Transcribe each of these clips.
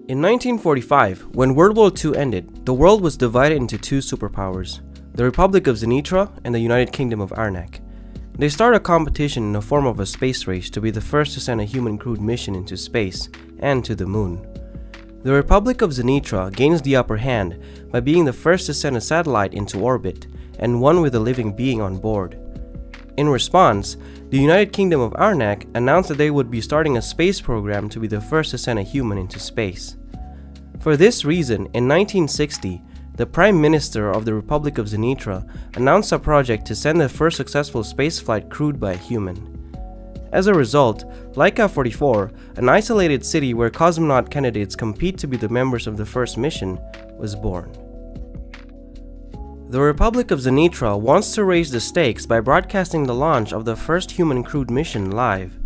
In 1945, when World War II ended, the world was divided into two superpowers, the Republic of Zenitra and the United Kingdom of Arnak. They started a competition in the form of a space race to be the first to send a human-crewed mission into space and to the moon. The Republic of Zenitra gains the upper hand by being the first to send a satellite into orbit and one with a living being on board. In response, the United Kingdom of Arnak announced that they would be starting a space program to be the first to send a human into space. For this reason, in 1960, the Prime Minister of the Republic of Zenitra announced a project to send the first successful spaceflight crewed by a human. As a result, Laika 44, an isolated city where cosmonaut candidates compete to be the members of the first mission, was born. The Republic of Zenitra wants to raise the stakes by broadcasting the launch of the first human-crewed mission live.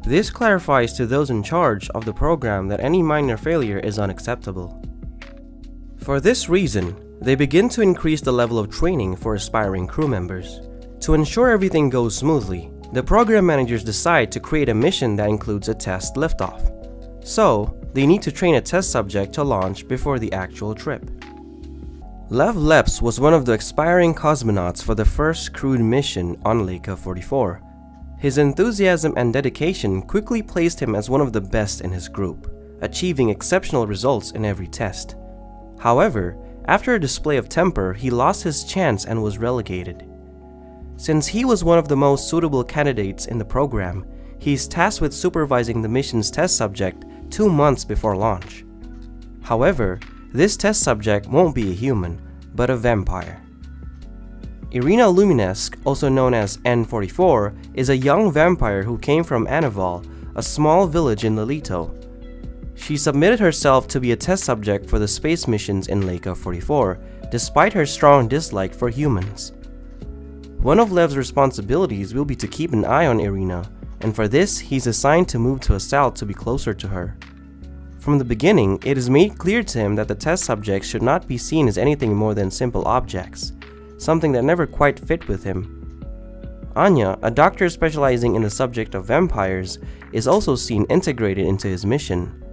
This clarifies to those in charge of the program that any minor failure is unacceptable. For this reason, they begin to increase the level of training for aspiring crew members. To ensure everything goes smoothly, the program managers decide to create a mission that includes a test liftoff. So, they need to train a test subject to launch before the actual trip. Lev Leps was one of the aspiring cosmonauts for the first crewed mission on Laika 44. His enthusiasm and dedication quickly placed him as one of the best in his group, achieving exceptional results in every test. However, after a display of temper, he lost his chance and was relegated. Since he was one of the most suitable candidates in the program, he is tasked with supervising the mission's test subject 2 months before launch. However, this test subject won't be a human, but a vampire. Irina Luminesque, also known as N44, is a young vampire who came from Anaval, a small village in Lelito. She submitted herself to be a test subject for the space missions in Laika 44, despite her strong dislike for humans. One of Lev's responsibilities will be to keep an eye on Irina, and for this, he's assigned to move to a cell to be closer to her. From the beginning, it is made clear to him that the test subjects should not be seen as anything more than simple objects, something that never quite fit with him. Anya, a doctor specializing in the subject of vampires, is also seen integrated into his mission.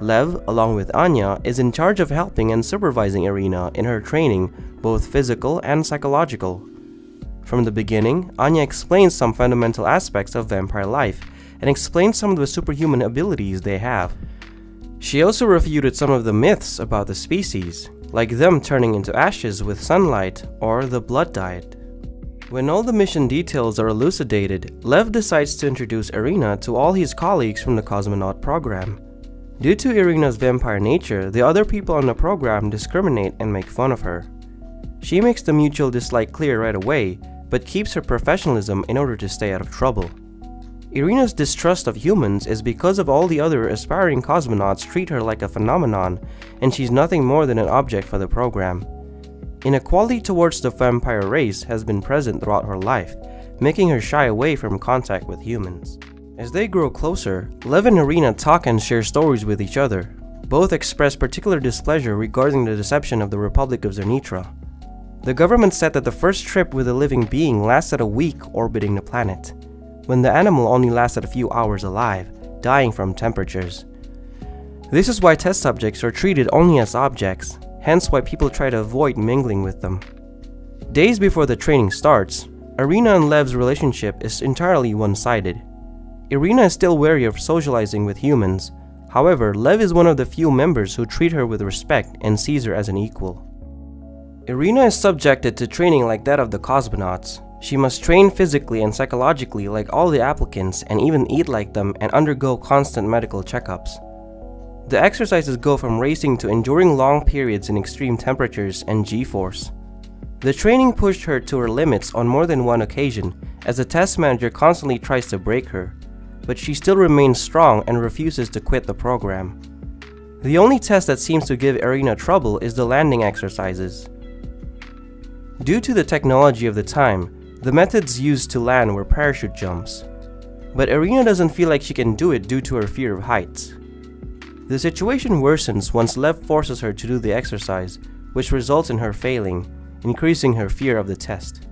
Lev, along with Anya, is in charge of helping and supervising Irina in her training, both physical and psychological. From the beginning, Anya explains some fundamental aspects of vampire life and explains some of the superhuman abilities they have. She also refuted some of the myths about the species, like them turning into ashes with sunlight or the blood diet. When all the mission details are elucidated, Lev decides to introduce Irina to all his colleagues from the Cosmonaut program. Due to Irina's vampire nature, the other people on the program discriminate and make fun of her. She makes the mutual dislike clear right away, but keeps her professionalism in order to stay out of trouble. Irina's distrust of humans is because of all the other aspiring cosmonauts treat her like a phenomenon, and she's nothing more than an object for the program. Inequality towards the vampire race has been present throughout her life, making her shy away from contact with humans. As they grow closer, Lev and Irina talk and share stories with each other. Both express particular displeasure regarding the deception of the Republic of Zenitra. The government said that the first trip with a living being lasted a week orbiting the planet, when the animal only lasted a few hours alive, dying from temperatures. This is why test subjects are treated only as objects, hence why people try to avoid mingling with them. Days before the training starts, Irina and Lev's relationship is entirely one-sided. Irina is still wary of socializing with humans. However, Lev is one of the few members who treat her with respect and sees her as an equal. Irina is subjected to training like that of the cosmonauts. She must train physically and psychologically like all the applicants and even eat like them and undergo constant medical checkups. The exercises go from racing to enduring long periods in extreme temperatures and G-force. The training pushed her to her limits on more than one occasion, as the test manager constantly tries to break her, but she still remains strong and refuses to quit the program. The only test that seems to give Irina trouble is the landing exercises. Due to the technology of the time, the methods used to land were parachute jumps. But Irina doesn't feel like she can do it due to her fear of heights. The situation worsens once Lev forces her to do the exercise, which results in her failing, increasing her fear of the test.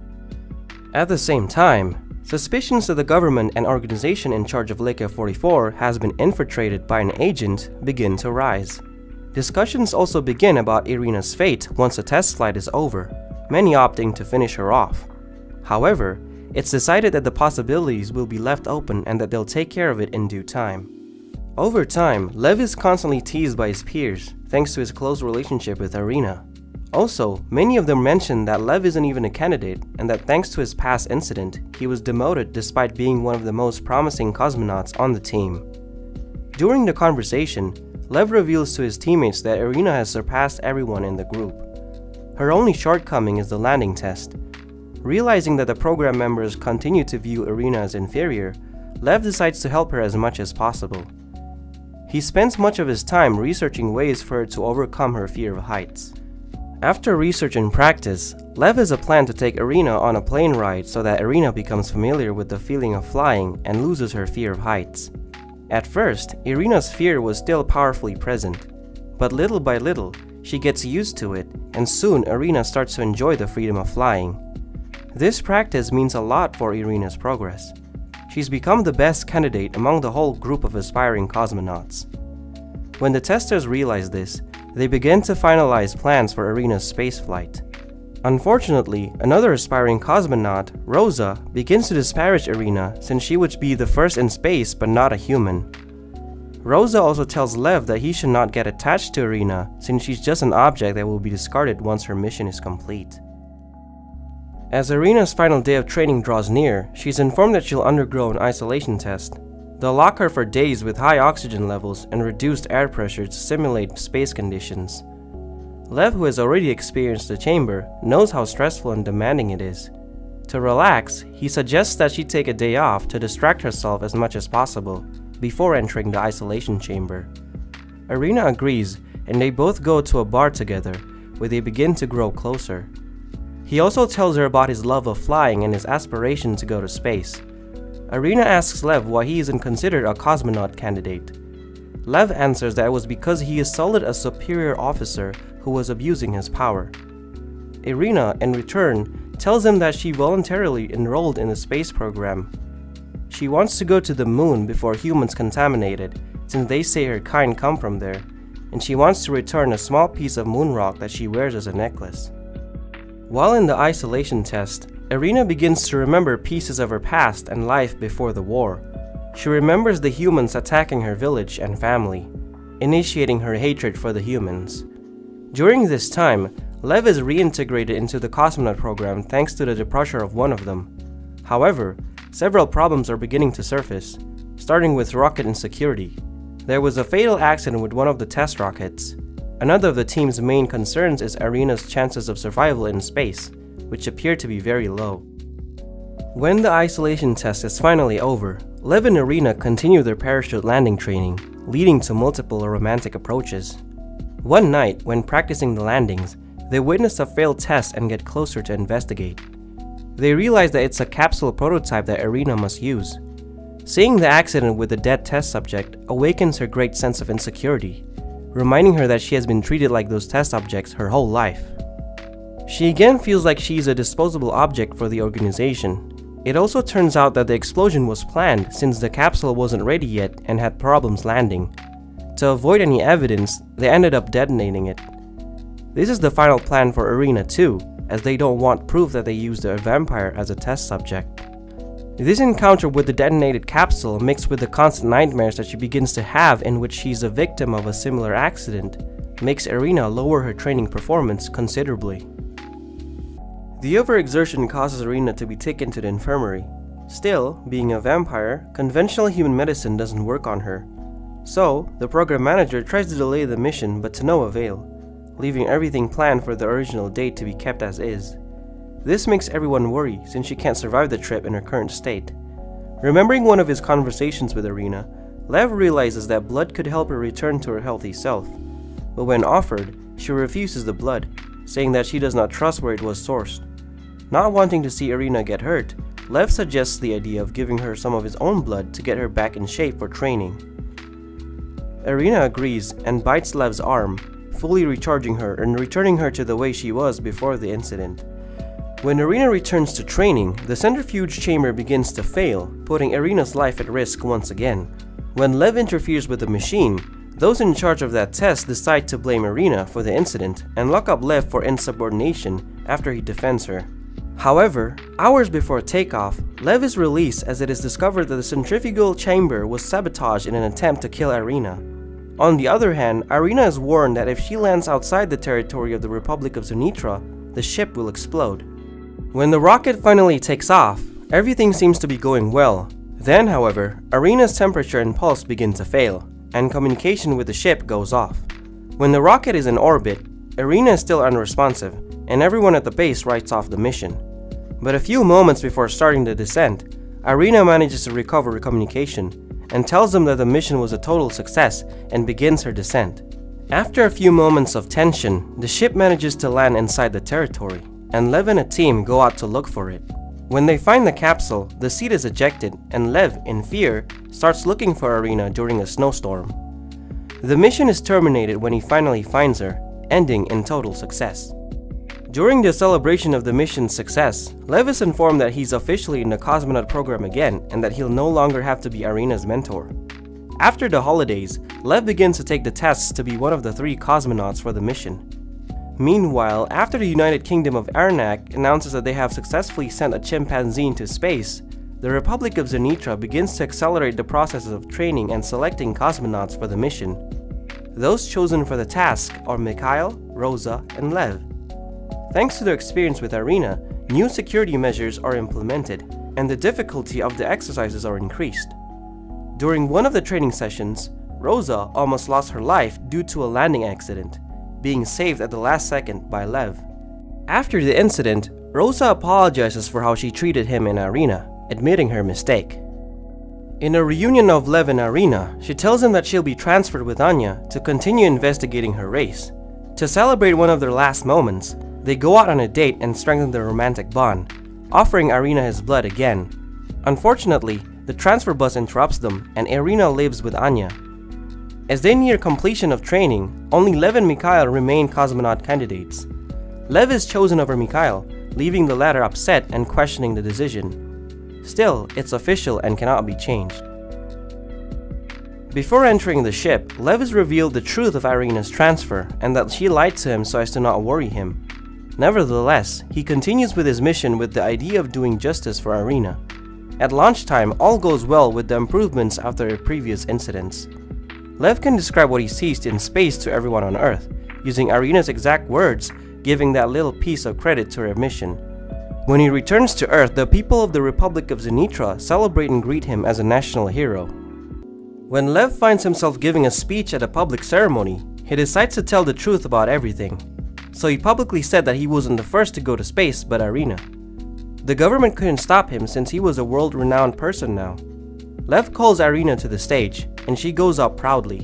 At the same time, suspicions that the government and organization in charge of Laika 44 has been infiltrated by an agent begin to rise. Discussions also begin about Irina's fate once the test flight is over, many opting to finish her off. However, it's decided that the possibilities will be left open and that they'll take care of it in due time. Over time, Lev is constantly teased by his peers, thanks to his close relationship with Irina. Also, many of them mention that Lev isn't even a candidate, and that thanks to his past incident, he was demoted despite being one of the most promising cosmonauts on the team. During the conversation, Lev reveals to his teammates that Irina has surpassed everyone in the group. Her only shortcoming is the landing test. Realizing that the program members continue to view Irina as inferior, Lev decides to help her as much as possible. He spends much of his time researching ways for her to overcome her fear of heights. After research and practice, Lev has a plan to take Irina on a plane ride so that Irina becomes familiar with the feeling of flying and loses her fear of heights. At first, Irina's fear was still powerfully present, but little by little, she gets used to it, and soon Irina starts to enjoy the freedom of flying. This practice means a lot for Irina's progress. She's become the best candidate among the whole group of aspiring cosmonauts. When the testers realize this, they begin to finalize plans for Irina's spaceflight. Unfortunately, another aspiring cosmonaut, Rosa, begins to disparage Irina since she would be the first in space but not a human. Rosa also tells Lev that he should not get attached to Irina since she's just an object that will be discarded once her mission is complete. As Irina's final day of training draws near, she's informed that she'll undergo an isolation test. They'll lock her for days with high oxygen levels and reduced air pressure to simulate space conditions. Lev, who has already experienced the chamber, knows how stressful and demanding it is. To relax, he suggests that she take a day off to distract herself as much as possible before entering the isolation chamber. Irina agrees, and they both go to a bar together, where they begin to grow closer. He also tells her about his love of flying and his aspiration to go to space. Irina asks Lev why he isn't considered a cosmonaut candidate. Lev answers that it was because he assaulted a superior officer who was abusing his power. Irina, in return, tells him that she voluntarily enrolled in the space program. She wants to go to the moon before humans contaminate it, since they say her kind come from there, and she wants to return a small piece of moon rock that she wears as a necklace. While in the isolation test, Irina begins to remember pieces of her past and life before the war. She remembers the humans attacking her village and family, initiating her hatred for the humans. During this time, Lev is reintegrated into the cosmonaut program thanks to the departure of one of them. However, several problems are beginning to surface, starting with rocket insecurity. There was a fatal accident with one of the test rockets. Another of the team's main concerns is Irina's chances of survival in space, which appear to be very low. When the isolation test is finally over, Lev and Irina continue their parachute landing training, leading to multiple romantic approaches. One night, when practicing the landings, they witness a failed test and get closer to investigate. They realize that it's a capsule prototype that Irina must use. Seeing the accident with the dead test subject awakens her great sense of insecurity, reminding her that she has been treated like those test subjects her whole life. She again feels like she's a disposable object for the organization. It also turns out that the explosion was planned since the capsule wasn't ready yet and had problems landing. To avoid any evidence, they ended up detonating it. This is the final plan for Irina too, as they don't want proof that they used a vampire as a test subject. This encounter with the detonated capsule, mixed with the constant nightmares that she begins to have in which she's a victim of a similar accident, makes Irina lower her training performance considerably. The overexertion causes Irina to be taken to the infirmary. Still, being a vampire, conventional human medicine doesn't work on her. So, the program manager tries to delay the mission but to no avail, leaving everything planned for the original date to be kept as is. This makes everyone worry since she can't survive the trip in her current state. Remembering one of his conversations with Irina, Lev realizes that blood could help her return to her healthy self. But when offered, she refuses the blood, saying that she does not trust where it was sourced. Not wanting to see Irina get hurt, Lev suggests the idea of giving her some of his own blood to get her back in shape for training. Irina agrees and bites Lev's arm, fully recharging her and returning her to the way she was before the incident. When Irina returns to training, the centrifuge chamber begins to fail, putting Irina's life at risk once again. When Lev interferes with the machine, Those in charge of that test decide to blame Irina for the incident and lock up Lev for insubordination after he defends her. However, hours before takeoff, Lev is released as it is discovered that the centrifugal chamber was sabotaged in an attempt to kill Irina. On the other hand, Irina is warned that if she lands outside the territory of the Republic of Zunitra, the ship will explode. When the rocket finally takes off, everything seems to be going well. Then, however, Irina's temperature and pulse begin to fail, and communication with the ship goes off. When the rocket is in orbit, Irina is still unresponsive, and everyone at the base writes off the mission. But a few moments before starting the descent, Irina manages to recover communication and tells them that the mission was a total success and begins her descent. After a few moments of tension, the ship manages to land inside the territory, and Lev and a team go out to look for it. When they find the capsule, the seed is ejected, and Lev, in fear, starts looking for Irina during a snowstorm. The mission is terminated when he finally finds her, ending in total success. During the celebration of the mission's success, Lev is informed that he's officially in the Cosmonaut program again and that he'll no longer have to be Irina's mentor. After the holidays, Lev begins to take the tests to be one of the 3 cosmonauts for the mission. Meanwhile, after the United Kingdom of Arnak announces that they have successfully sent a chimpanzee into space, the Republic of Zunitra begins to accelerate the processes of training and selecting cosmonauts for the mission. Those chosen for the task are Mikhail, Rosa, and Lev. Thanks to their experience with Irina, new security measures are implemented, and the difficulty of the exercises are increased. During one of the training sessions, Rosa almost lost her life due to a landing accident, being saved at the last second by Lev. After the incident, Rosa apologizes for how she treated him and Irina, admitting her mistake. In a reunion of Lev and Irina, she tells him that she'll be transferred with Anya to continue investigating her race. To celebrate one of their last moments, they go out on a date and strengthen their romantic bond, offering Irina his blood again. Unfortunately, the transfer bus interrupts them and Irina lives with Anya. As they near completion of training, only Lev and Mikhail remain cosmonaut candidates. Lev is chosen over Mikhail, leaving the latter upset and questioning the decision. Still, it's official and cannot be changed. Before entering the ship, Lev is revealed the truth of Irina's transfer and that she lied to him so as to not worry him. Nevertheless, he continues with his mission with the idea of doing justice for Irina. At launch time, all goes well with the improvements after her previous incidents. Lev can describe what he sees in space to everyone on Earth, using Irina's exact words, giving that little piece of credit to her mission. When he returns to Earth, the people of the Republic of Zunitra celebrate and greet him as a national hero. When Lev finds himself giving a speech at a public ceremony, he decides to tell the truth about everything. So he publicly said that he wasn't the first to go to space, but Irina. The government couldn't stop him since he was a world-renowned person now. Lev calls Irina to the stage, and she goes up proudly.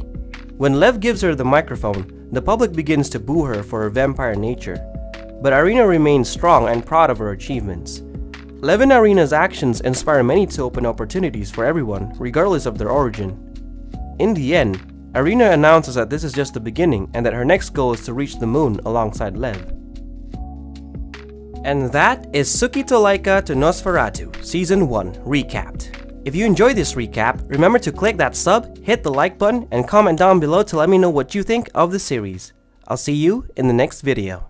When Lev gives her the microphone, the public begins to boo her for her vampire nature. But Irina remains strong and proud of her achievements. Lev and Irina's actions inspire many to open opportunities for everyone, regardless of their origin. In the end, Irina announces that this is just the beginning and that her next goal is to reach the moon alongside Lev. And that is Sukito Laika to Nosferatu, Season 1, recapped. If you enjoyed this recap, remember to click that sub, hit the like button, and comment down below to let me know what you think of the series. I'll see you in the next video.